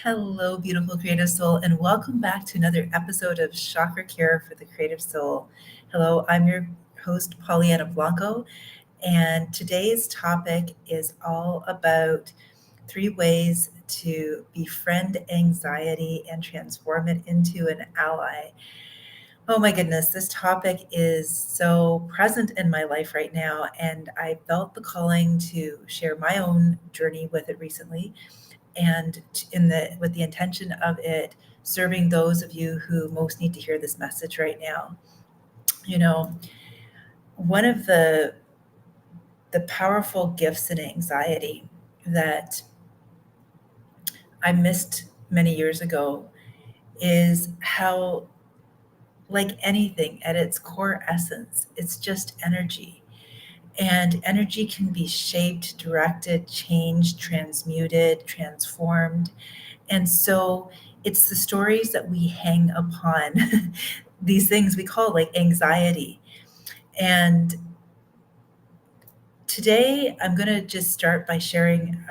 Hello, beautiful creative soul, and welcome back to another episode of Chakra-Care for the Creative Soul. Hello, I'm your host, Pollyanna Blanco, and today's topic is all about 3 ways to befriend anxiety and transform it into an ally. Oh my goodness, this topic is so present in my life right now, and I felt the calling to share my own journey with it recently and with the intention of it serving those of you who most need to hear this message right now. You know, one of the powerful gifts in anxiety that I missed many years ago is how, like anything at its core essence, it's just energy. And energy can be shaped, directed, changed, transmuted, transformed. And so it's the stories that we hang upon these things we call like anxiety. And today I'm going to just start by sharing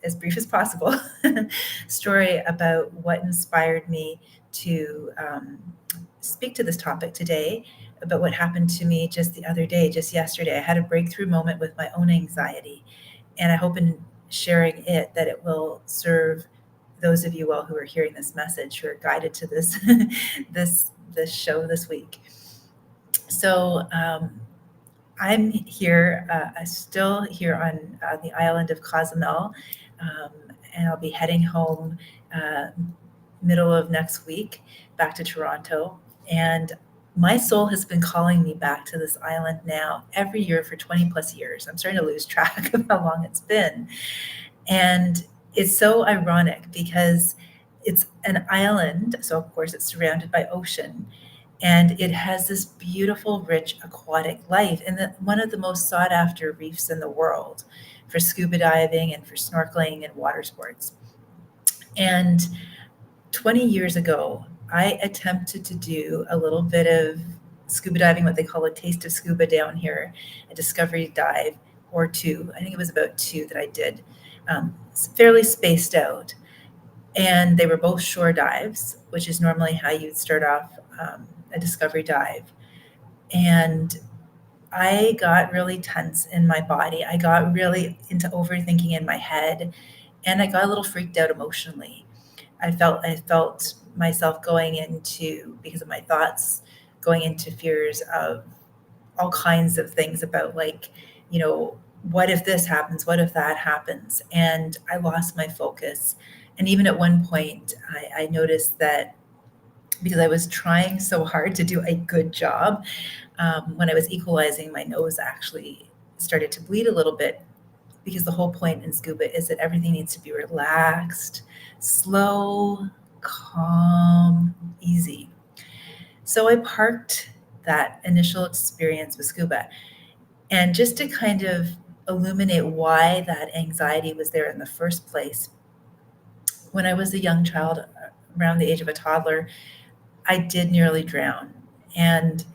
as brief as possible, story about what inspired me to speak to this topic today, about what happened to me just the other day, just yesterday. I had a breakthrough moment with my own anxiety, and I hope in sharing it that it will serve those of you all who are hearing this message, who are guided to this this show this week. So I'm here, still here on the island of Cozumel, and I'll be heading home middle of next week back to Toronto. And my soul has been calling me back to this island now every year for 20 plus years. I'm starting to lose track of how long it's been. And it's so ironic because it's an island. So, of course, it's surrounded by ocean. And it has this beautiful, rich aquatic life and one of the most sought after reefs in the world for scuba diving and for snorkeling and water sports. And 20 years ago, I attempted to do a little bit of scuba diving, what they call a taste of scuba down here, a discovery dive or two. I think it was about two that I did, fairly spaced out. And they were both shore dives, which is normally how you'd start off a discovery dive. And I got really tense in my body. I got really into overthinking in my head, and I got a little freaked out emotionally. I felt myself going into, because of my thoughts, going into fears of all kinds of things about, like, what if this happens? What if that happens? And I lost my focus. And even at one point, I noticed that because I was trying so hard to do a good job, when I was equalizing, my nose actually started to bleed a little bit, because the whole point in scuba is that everything needs to be relaxed, slow, calm, easy. So I parked that initial experience with scuba. And just to kind of illuminate why that anxiety was there in the first place, when I was a young child, around the age of a toddler, I did nearly drown. And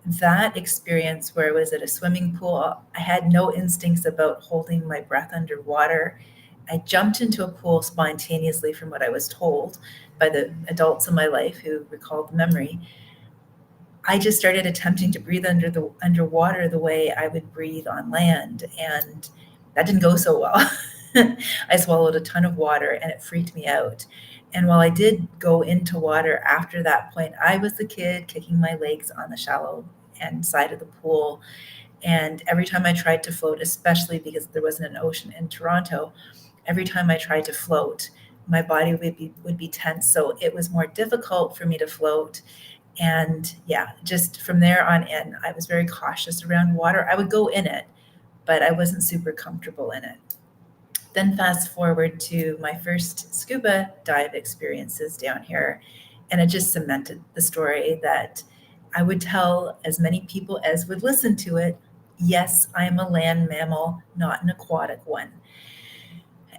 that experience where I was at a swimming pool, I had no instincts about holding my breath underwater. I jumped into a pool spontaneously from what I was told by the adults in my life who recalled the memory. I just started attempting to breathe underwater the way I would breathe on land, and that didn't go so well. I swallowed a ton of water and it freaked me out. And while I did go into water after that point, I was the kid kicking my legs on the shallow end side of the pool. And every time I tried to float, especially because there wasn't an ocean in Toronto, every time I tried to float, my body would be tense. So it was more difficult for me to float. And yeah, just from there on in, I was very cautious around water. I would go in it, but I wasn't super comfortable in it. Then fast forward to my first scuba dive experiences down here, and it just cemented the story that I would tell as many people as would listen to it. Yes, I am a land mammal, not an aquatic one.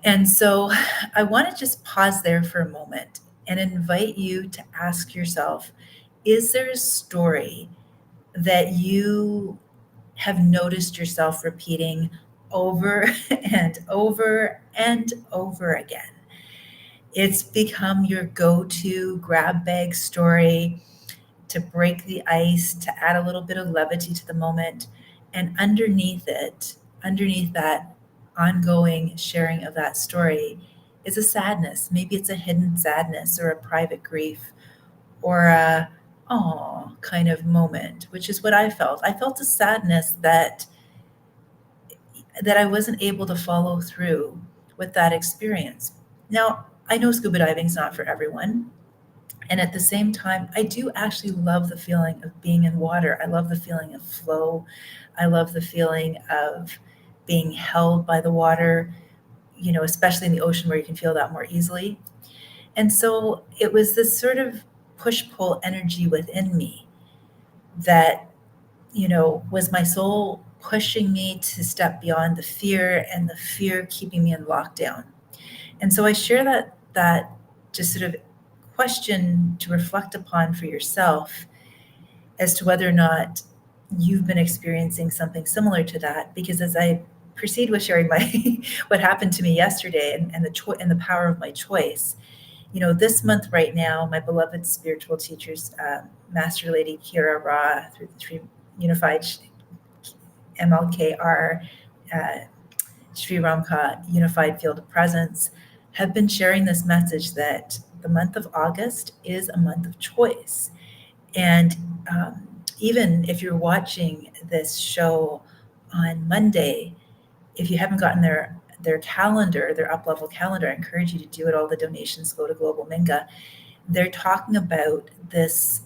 And so I want to just pause there for a moment and invite you to ask yourself, is there a story that you have noticed yourself repeating over and over and over again? It's become your go-to grab bag story to break the ice, to add a little bit of levity to the moment. And underneath it, underneath that ongoing sharing of that story, is a sadness. Maybe it's a hidden sadness or a private grief or a oh kind of moment, which is what I felt. I felt a sadness that I wasn't able to follow through with that experience. Now, I know scuba diving is not for everyone. And at the same time, I do actually love the feeling of being in water. I love the feeling of flow. I love the feeling of being held by the water, especially in the ocean where you can feel that more easily. And so it was this sort of push pull energy within me that, was my soul pushing me to step beyond the fear and the fear keeping me in lockdown. And so I share that just sort of question to reflect upon for yourself as to whether or not you've been experiencing something similar to that. Because as I proceed with sharing my what happened to me yesterday and the power of my choice, this month right now, my beloved spiritual teachers, Master Lady Kira Ra through the Tree Unified MLKR, Sri Ramka Unified Field of Presence, have been sharing this message that the month of August is a month of choice. And even if you're watching this show on Monday, if you haven't gotten their calendar, their up-level calendar, I encourage you to do it. All the donations go to Global Minga. They're talking about this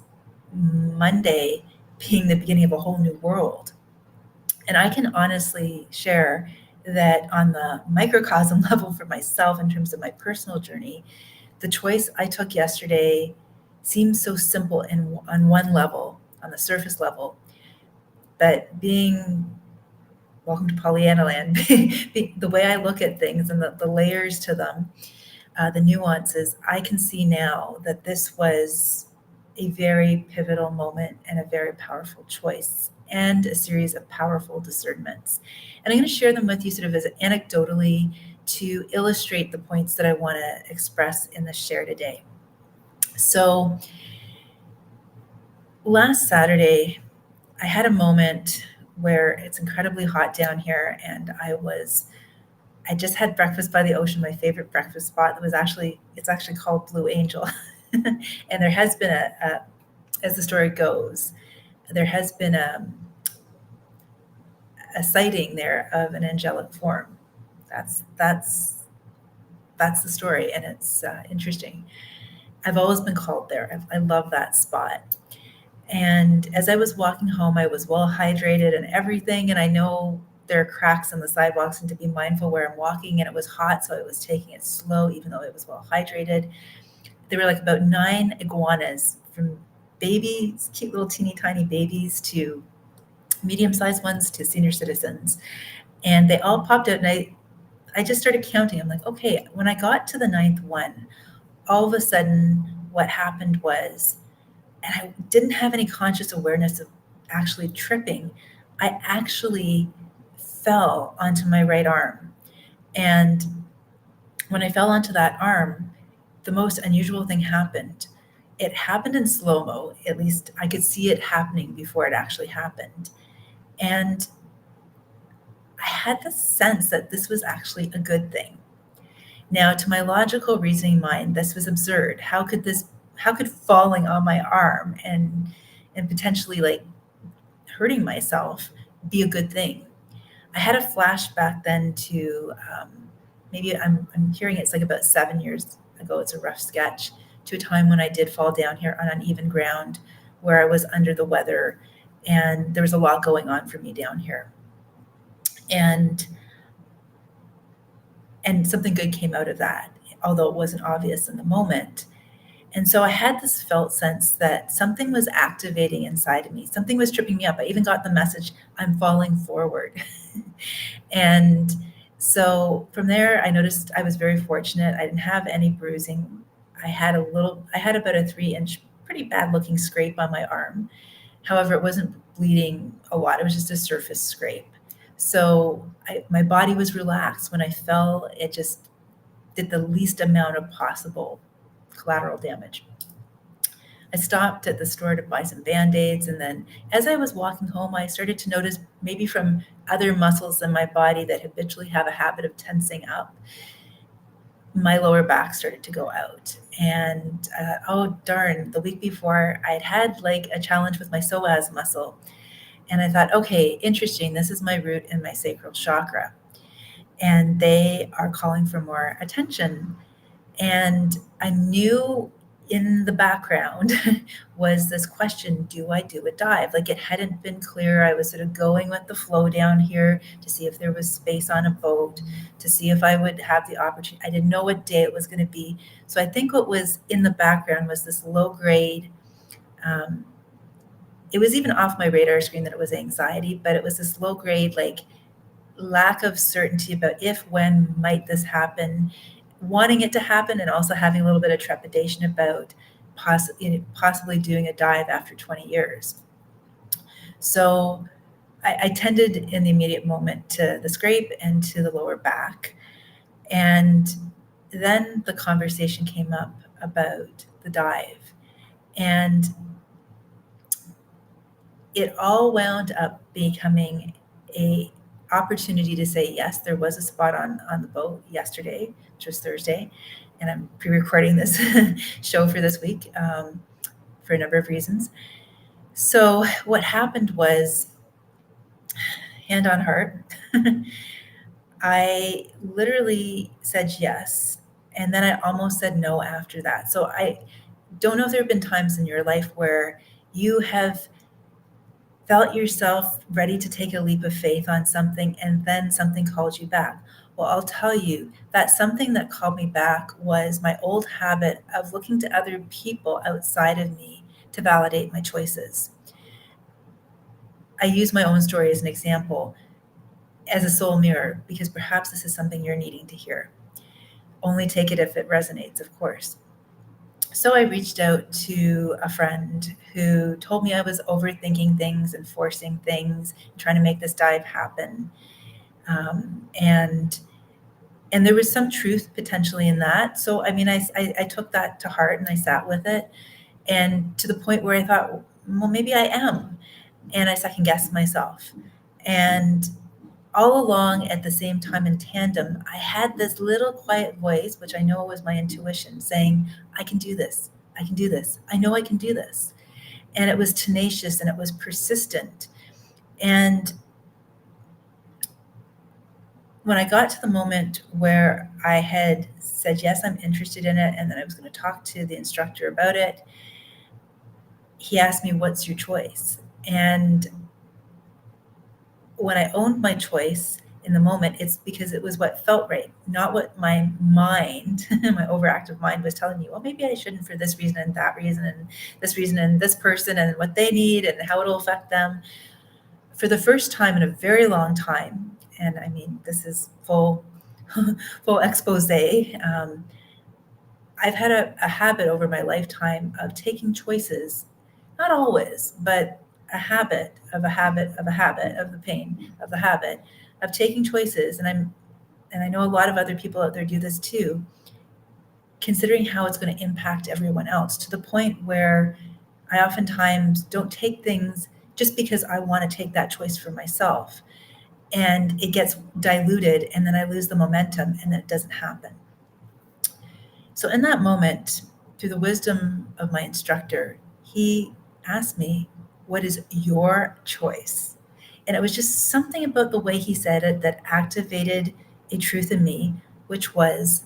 Monday being the beginning of a whole new world. And I can honestly share that on the microcosm level for myself, in terms of my personal journey, the choice I took yesterday seems so simple on one level, on the surface level, but welcome to Pollyanna land, the way I look at things and the layers to them, the nuances, I can see now that this was a very pivotal moment and a very powerful choice and a series of powerful discernments. And I'm going to share them with you sort of as anecdotally to illustrate the points that I want to express in the share today. So last Saturday, I had a moment where it's incredibly hot down here, and I just had breakfast by the ocean, my favorite breakfast spot. It's actually called Blue Angel. And there has been as the story goes, there has been a sighting there of an angelic form. That's the story, and it's interesting. I've always been called there. I love that spot. And as I was walking home, I was well hydrated and everything. And I know there are cracks in the sidewalks and to be mindful where I'm walking. And it was hot, so I was taking it slow, even though I was well hydrated. There were like about 9 iguanas, from babies, cute little teeny tiny babies, to medium-sized ones, to senior citizens. And they all popped out, and I just started counting. I'm like, okay, when I got to the 9th one, all of a sudden what happened was, and I didn't have any conscious awareness of actually tripping, I actually fell onto my right arm. And when I fell onto that arm, the most unusual thing happened. It happened in slow-mo. At least I could see it happening before it actually happened. And I had the sense that this was actually a good thing. Now, to my logical reasoning mind, this was absurd. How could falling on my arm and potentially like hurting myself be a good thing? I had a flashback then to maybe I'm hearing it's like about 7 years ago. It's a rough sketch, to a time when I did fall down here on uneven ground, where I was under the weather, and there was a lot going on for me down here. And something good came out of that, although it wasn't obvious in the moment. And so I had this felt sense that something was activating inside of me. Something was tripping me up. I even got the message, I'm falling forward. And so from there, I noticed I was very fortunate. I didn't have any bruising. I had about a 3-inch, pretty bad looking scrape on my arm. However, it wasn't bleeding a lot. It was just a surface scrape. So my body was relaxed. When I fell, did the least amount of possible collateral damage. I stopped at the store to buy some Band-Aids, and then as I was walking home, I started to notice, maybe from other muscles in my body that habitually have a habit of tensing up, my lower back started to go out. And oh darn, the week before I'd had like a challenge with my psoas muscle. And I thought, okay, interesting. This is my root in my sacral chakra. And they are calling for more attention. And I knew in the background was this question, do I do a dive? Like, it hadn't been clear. I was sort of going with the flow down here to see if there was space on a boat, to see if I would have the opportunity. I didn't know what day it was going to be. So I think what was in the background was this low grade, it was even off my radar screen that it was anxiety, but it was this low grade, like, lack of certainty about if, when might this happen, wanting it to happen, and also having a little bit of trepidation about possibly doing a dive after 20 years. So I tended in the immediate moment to the scrape and to the lower back. And then the conversation came up about the dive. And it all wound up becoming a opportunity to say, yes, there was a spot on the boat yesterday, which was Thursday, and I'm pre-recording this show for this week for a number of reasons. So what happened was, hand on heart, I literally said yes, and then I almost said no after that. So I don't know if there have been times in your life where you have felt yourself ready to take a leap of faith on something, and then something called you back. Well, I'll tell you that something that called me back was my old habit of looking to other people outside of me to validate my choices. I use my own story as an example, as a soul mirror, because perhaps this is something you're needing to hear. Only take it if it resonates, of course. So I reached out to a friend who told me I was overthinking things and forcing things, trying to make this dive happen. And there was some truth potentially in that. So, I mean, I took that to heart and I sat with it, and to the point where I thought, well, maybe I am. And I second guessed myself. And all along at the same time, in tandem, I had this little quiet voice, which I know was my intuition, saying, I can do this. I can do this. I know I can do this. And it was tenacious and it was persistent. And when I got to the moment where I had said, yes, I'm interested in it, and then I was going to talk to the instructor about it, he asked me, what's your choice? And when I owned my choice in the moment, it's because it was what felt right, not what my mind, my overactive mind, was telling me, well, maybe I shouldn't for this reason and that reason and this person and what they need and how it'll affect them. For the first time in a very long time, and I mean, this is full expose, I've had a habit over my lifetime of taking choices, not always, but a habit of the pain of the habit of taking choices. And I know a lot of other people out there do this too, considering how it's going to impact everyone else, to the point where I oftentimes don't take things just because I want to take that choice for myself, and it gets diluted, and then I lose the momentum and it doesn't happen. So in that moment, through the wisdom of my instructor, he asked me, what is your choice? And it was just something about the way he said it that activated a truth in me, which was,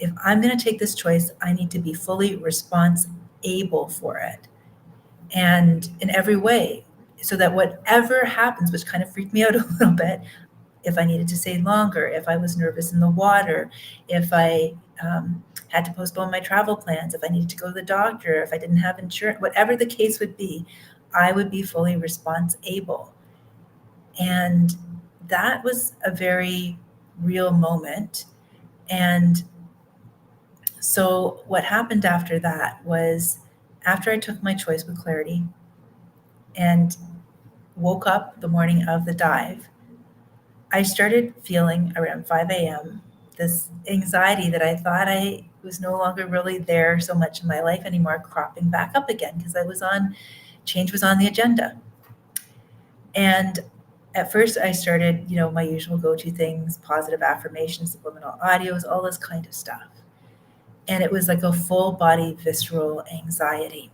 if I'm going to take this choice, I need to be fully able for it. And in every way, so that whatever happens, which kind of freaked me out a little bit, if I needed to stay longer, if I was nervous in the water, if I had to postpone my travel plans, if I needed to go to the doctor, if I didn't have insurance, whatever the case would be, I would be fully able. And that was a very real moment. And so what happened after that was, after I took my choice with clarity and woke up the morning of the dive, I started feeling around 5 a.m. this anxiety that I thought I was no longer really there so much in my life anymore, cropping back up again because change was on the agenda. And at first I started, my usual go-to things, positive affirmations, subliminal audios, all this kind of stuff. And it was like a full body visceral anxiety.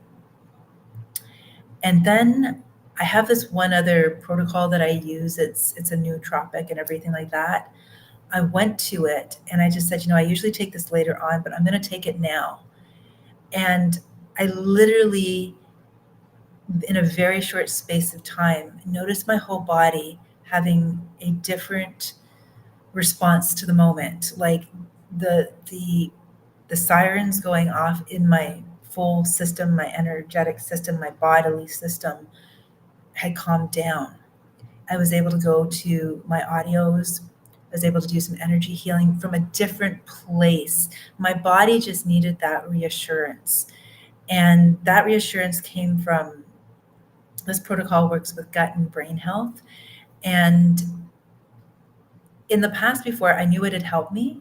And then I have this one other protocol that I use. It's a nootropic and everything like that. I went to it and I just said, I usually take this later on, but I'm going to take it now. And I literally, in a very short space of time, noticed my whole body having a different response to the moment. Like the sirens going off in my full system, my energetic system, my bodily system had calmed down. I was able to go to my audios. I was able to do some energy healing from a different place. My body just needed that reassurance. And that reassurance came from this protocol works with gut and brain health. And in the past before, I knew it had helped me.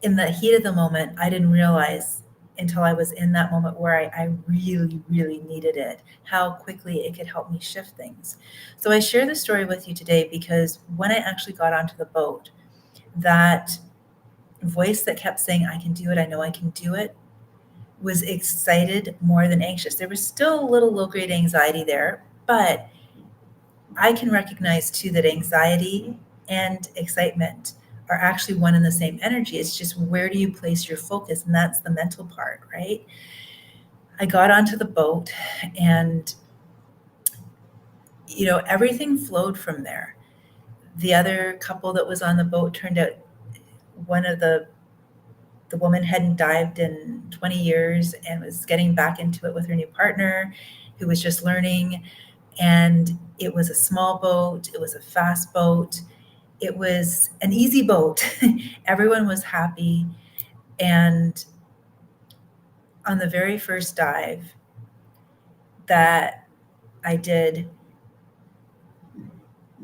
In the heat of the moment, I didn't realize until I was in that moment where I really, really needed it, how quickly it could help me shift things. So I share this story with you today because when I actually got onto the boat, that voice that kept saying, I can do it, I know I can do it, was excited more than anxious. There was still a little low-grade anxiety there, but I can recognize too that anxiety and excitement are actually one and the same energy. It's just where do you place your focus? And that's the mental part, right? I got onto the boat and, everything flowed from there. The other couple that was on the boat turned out one of the woman hadn't dived in 20 years and was getting back into it with her new partner who was just learning. And it was a small boat. It was a fast boat. It was an easy boat. Everyone was happy. And on the very first dive that I did,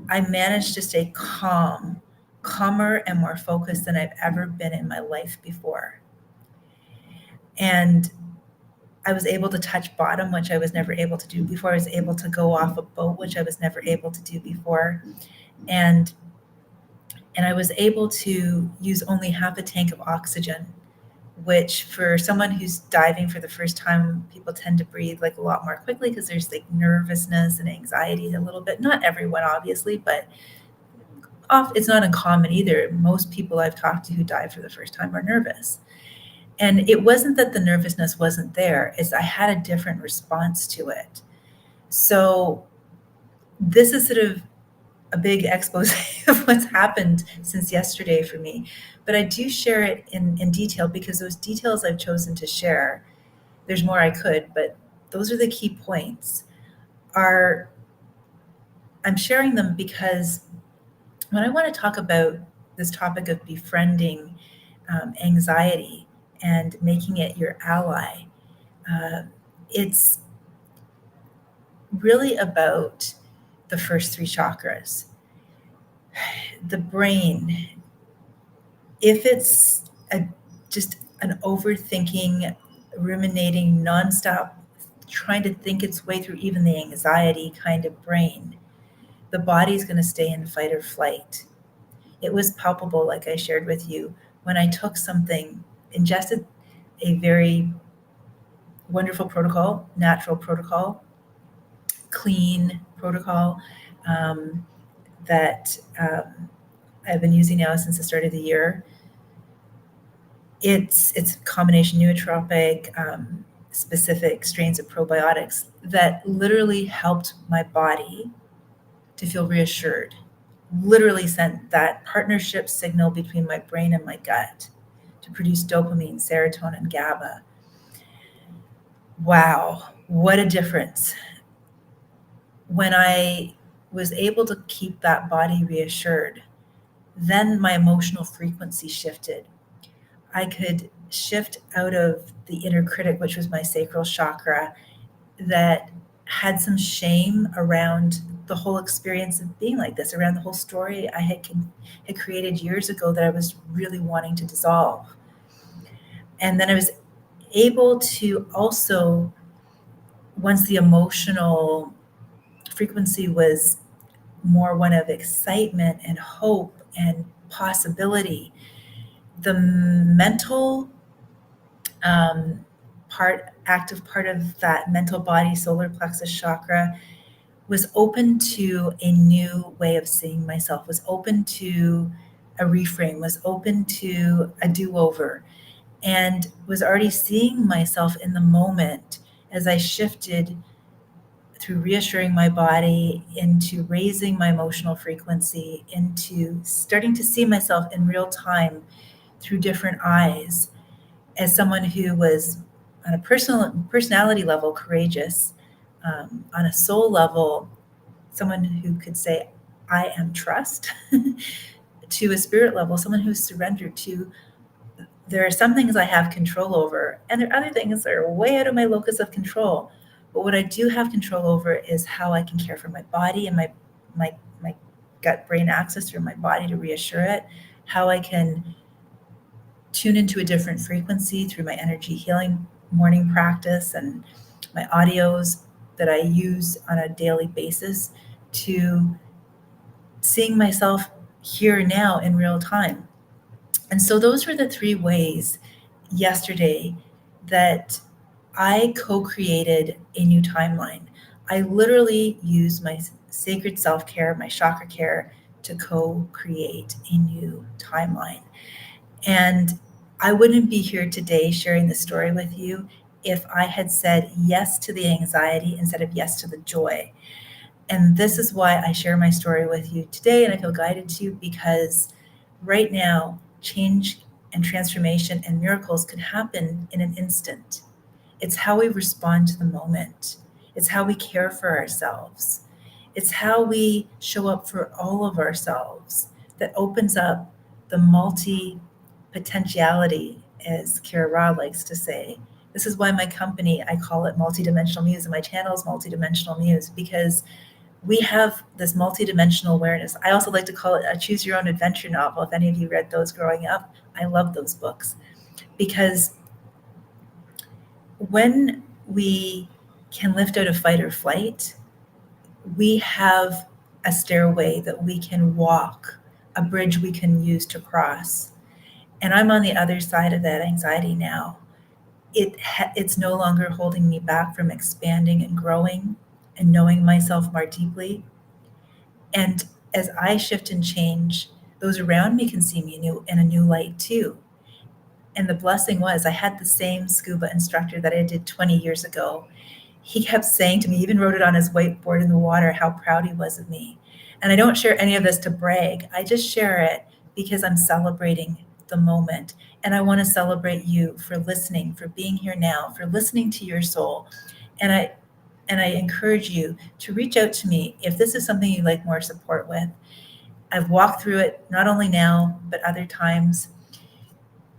I managed to stay calmer and more focused than I've ever been in my life before. And I was able to touch bottom, which I was never able to do before. I was able to go off a boat, which I was never able to do before. And I was able to use only half a tank of oxygen, which for someone who's diving for the first time, people tend to breathe like a lot more quickly because there's like nervousness and anxiety a little bit. Not everyone, obviously, but it's not uncommon either. Most people I've talked to who dive for the first time are nervous. And it wasn't that the nervousness wasn't there, it's I had a different response to it. So this is sort of a big expose of what's happened since yesterday for me. But I do share it in detail because those details I've chosen to share, there's more I could, but those are the key points. I'm sharing them because when I want to talk about this topic of befriending anxiety and making it your ally, it's really about the first three chakras. The brain, if it's just an overthinking, ruminating, nonstop, trying to think its way through even the anxiety kind of brain, the body's going to stay in fight or flight. It was palpable, like I shared with you, when I took something, ingested a very wonderful protocol, natural protocol, clean protocol that I've been using now since the start of the year. It's a combination nootropic, specific strains of probiotics that literally helped my body to feel reassured, literally sent that partnership signal between my brain and my gut to produce dopamine, serotonin, GABA. Wow, what a difference. When I was able to keep that body reassured, then my emotional frequency shifted. I could shift out of the inner critic, which was my sacral chakra, that had some shame around the whole experience of being like this, around the whole story I had created years ago that I was really wanting to dissolve. And then I was able to also, once the emotional frequency was more one of excitement and hope and possibility, the mental active part of that mental body, solar plexus chakra, was open to a new way of seeing myself, was open to a reframe, was open to a do-over, and was already seeing myself in the moment as I shifted through reassuring my body into raising my emotional frequency, into starting to see myself in real time through different eyes, as someone who was on a personality level courageous, on a soul level, someone who could say, I am trust, to a spirit level, someone who's surrendered to, there are some things I have control over, and there are other things that are way out of my locus of control. But what I do have control over is how I can care for my body and my gut brain axis through my body to reassure it, how I can tune into a different frequency through my energy healing morning practice and my audios that I use on a daily basis, to seeing myself here now in real time. And so those were the three ways yesterday that I co-created a new timeline. I literally used my sacred self-care, my Chakra-Care, to co-create a new timeline. And I wouldn't be here today sharing this story with you if I had said yes to the anxiety instead of yes to the joy. And this is why I share my story with you today, and I feel guided to, because right now, change and transformation and miracles can happen in an instant. It's how we respond to the moment. It's how we care for ourselves. It's how we show up for all of ourselves that opens up the multi-potentiality, as Kira Ra likes to say. This is why my company, I call it Multidimensional Muse, and my channel is Multidimensional Muse, because we have this multidimensional awareness. I also like to call it a choose your own adventure novel. If any of you read those growing up, I love those books, because when we can lift out of fight or flight, we have a stairway that we can walk, a bridge we can use to cross. And I'm on the other side of that anxiety now. It's no longer holding me back from expanding and growing and knowing myself more deeply. And as I shift and change, those around me can see me in a new light too. And the blessing was, I had the same scuba instructor that I did 20 years ago. He kept saying to me, even wrote it on his whiteboard in the water, how proud he was of me. And I don't share any of this to brag. I just share it because I'm celebrating the moment. And I want to celebrate you for listening, for being here now, for listening to your soul. And I encourage you to reach out to me if this is something you'd like more support with. I've walked through it not only now, but other times.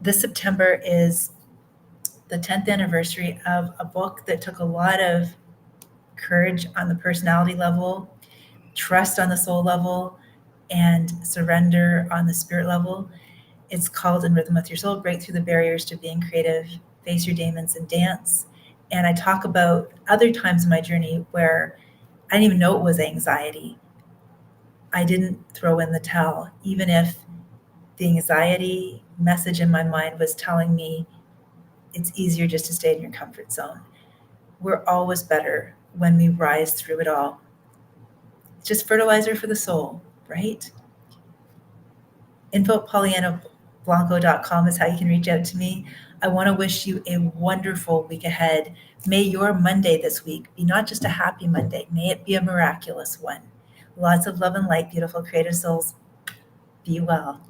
This September is the 10th anniversary of a book that took a lot of courage on the personality level, trust on the soul level, and surrender on the spirit level. It's called In Rhythm with Your Soul, Break Through the Barriers to Being Creative, Face Your Demons and Dance. And I talk about other times in my journey where I didn't even know it was anxiety. I didn't throw in the towel, even if the anxiety message in my mind was telling me it's easier just to stay in your comfort zone. We're always better when we rise through it all. It's just fertilizer for the soul, right? info@PollyannaBlanco.com is how you can reach out to me. I want to wish you a wonderful week ahead. May your Monday this week be not just a happy Monday. May it be a miraculous one. Lots of love and light, beautiful creative souls. Be well.